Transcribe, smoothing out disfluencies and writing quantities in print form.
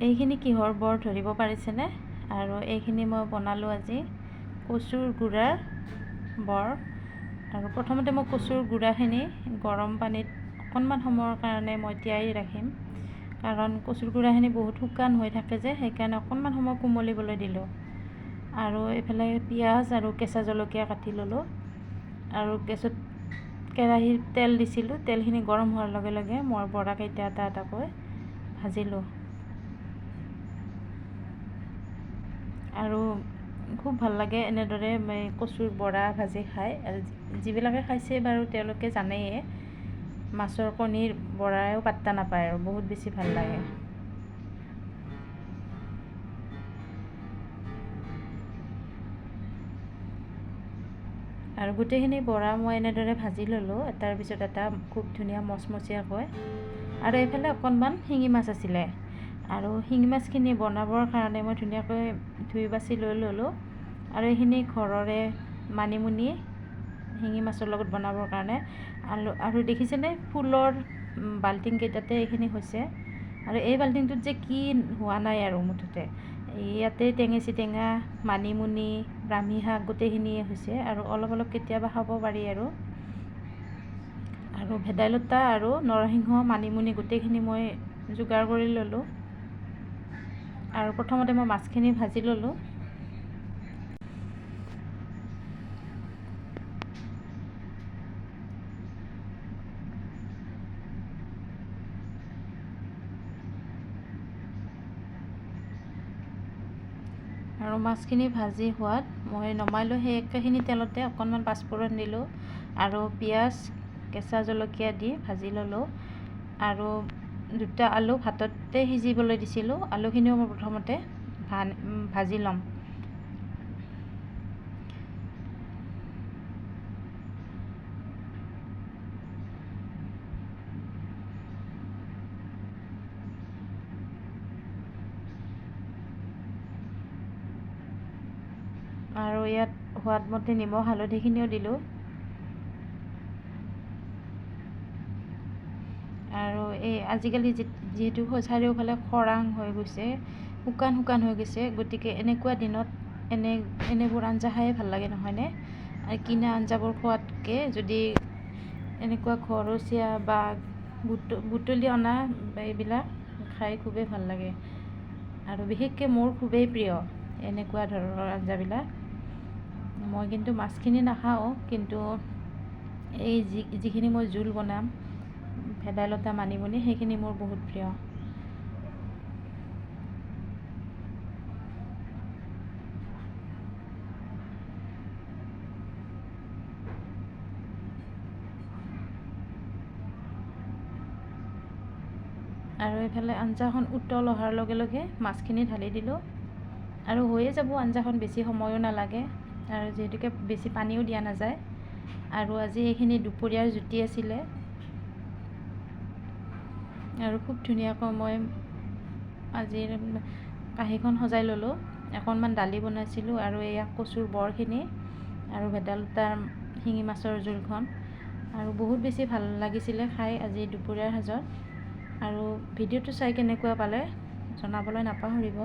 এইখিনি কিহৰ বৰ ধৰিব পাৰিছেনে? আৰু এইখিনি মই বনালোঁ আজি কচুৰ গুড়াৰ বৰ। আৰু প্ৰথমতে মই কচুৰ গুড়াখিনি গৰম পানীত অকণমান সময়ৰ কাৰণে মই তিয়াই ৰাখিম, কাৰণ কচুৰ গুড়াখিনি বহুত শুকান হৈ থাকে যে, সেইকাৰণে অকণমান সময় কোমলিবলৈ দিলোঁ। আৰু এইফালে পিঁয়াজ আৰু কেঁচা জলকীয়া কাটি ল'লোঁ। আৰু গেছত কেৰাহীত তেল দিছিলোঁ, তেলখিনি গৰম হোৱাৰ লগে লগে মই বৰাকেইটা এটা এটাকৈ ভাজিলোঁ। আৰু খুব ভাল লাগে এনেদৰে কচুৰ বৰা ভাজি খাই। আৰু যিবিলাকে খাইছে বাৰু তেওঁলোকে জানেই, মাছৰ কণীৰ বৰাও পাত্তা নাপায় আৰু বহুত বেছি ভাল লাগে। আৰু গোটেইখিনি বৰা মই এনেদৰে ভাজি ল'লোঁ, এটাৰ পিছত এটা খুব ধুনীয়া মচমচীয়াকৈ। আৰু এইফালে অকণমান শিঙি মাছ আছিলে, আৰু শিঙি মাছখিনি বনাবৰ কাৰণে মই ধুনীয়াকৈ ধুই বাছি লৈ ল'লোঁ। আৰু এইখিনি ঘৰৰে মানিমুনি শিঙি মাছৰ লগত বনাবৰ কাৰণে আৰু দেখিছেনে ফুলৰ বাল্টিংকেইটাতে এইখিনি হৈছে। আৰু এই বাল্টিংটোত যে কি হোৱা নাই আৰু মুঠতে ইয়াতে টেঙেচি টেঙা, মানিমুনি, ব্ৰাহ্মী শাক গোটেইখিনিয়ে হৈছে। আৰু অলপ অলপ কেতিয়াবা খাব পাৰি। আৰু ভেদাইলতা আৰু নৰসিংহ, মানিমুনি গোটেইখিনি মই যোগাৰ কৰি ল'লোঁ। আৰু প্ৰথমতে মই মাছখিনি ভাজি ল'লোঁ। আৰু মাছখিনি ভাজি হোৱাত মই নমাই লৈ সেই একেখিনি তেলতে অকণমান পাঁচফোৰণ দিলোঁ, আৰু পিঁয়াজ, কেঁচা জলকীয়া দি ভাজি ল'লোঁ। আৰু দুটা আলু ভাততে সিজিবলৈ দিছিলোঁ, আলুখিনিও মই প্ৰথমতে ভাজি ল'ম। আৰু ইয়াত সোৱাদমতে নিমখ হালধিখিনিও দিলোঁ। আৰু এই আজিকালি যিহেতু চাৰিওফালে খৰাং হৈ গৈছে, শুকান হৈ গৈছে, গতিকে এনেকুৱা দিনত এনেবোৰ আঞ্জা খাই ভাল লাগে, নহয়নে? আৰু কিনা আঞ্জাবোৰ খোৱাতকৈ যদি এনেকুৱা ঘৰচীয়া বা বুটলি অনা এইবিলাক খাই খুবেই ভাল লাগে। আৰু বিশেষকৈ মোৰ খুবেই প্ৰিয় এনেকুৱা ধৰণৰ আঞ্জাবিলাক। মই কিন্তু মাছখিনি নাখাওঁ, কিন্তু এই যিখিনি মই জোল বনাম ভেদাইলতা, মানিমুনি, সেইখিনি মোৰ বহুত প্ৰিয়। আৰু এইফালে আঞ্জাখন উতল অহাৰ লগে লগে মাছখিনি ঢালি দিলোঁ। আৰু হৈয়ে যাব আঞ্জাখন, বেছি সময়ো নালাগে, আৰু যিহেতুকে বেছি পানীও দিয়া নাযায়। আৰু আজি এইখিনি দুপৰীয়াৰ জুতি আছিলে। আৰু খুব ধুনীয়াকৈ মই আজিৰ কাঁহীখন সজাই ল'লোঁ। অকণমান দালি বনাইছিলোঁ, আৰু এয়া কচুৰ বৰখিনি, আৰু ভেদাইলতাৰ শিঙি মাছৰ জোলখন। আৰু বহুত বেছি ভাল লাগিছিলে খাই আজি দুপৰীয়াৰ সাজত। আৰু ভিডিঅ'টো চাই কেনেকুৱা পালে জনাবলৈ নাপাহৰিব।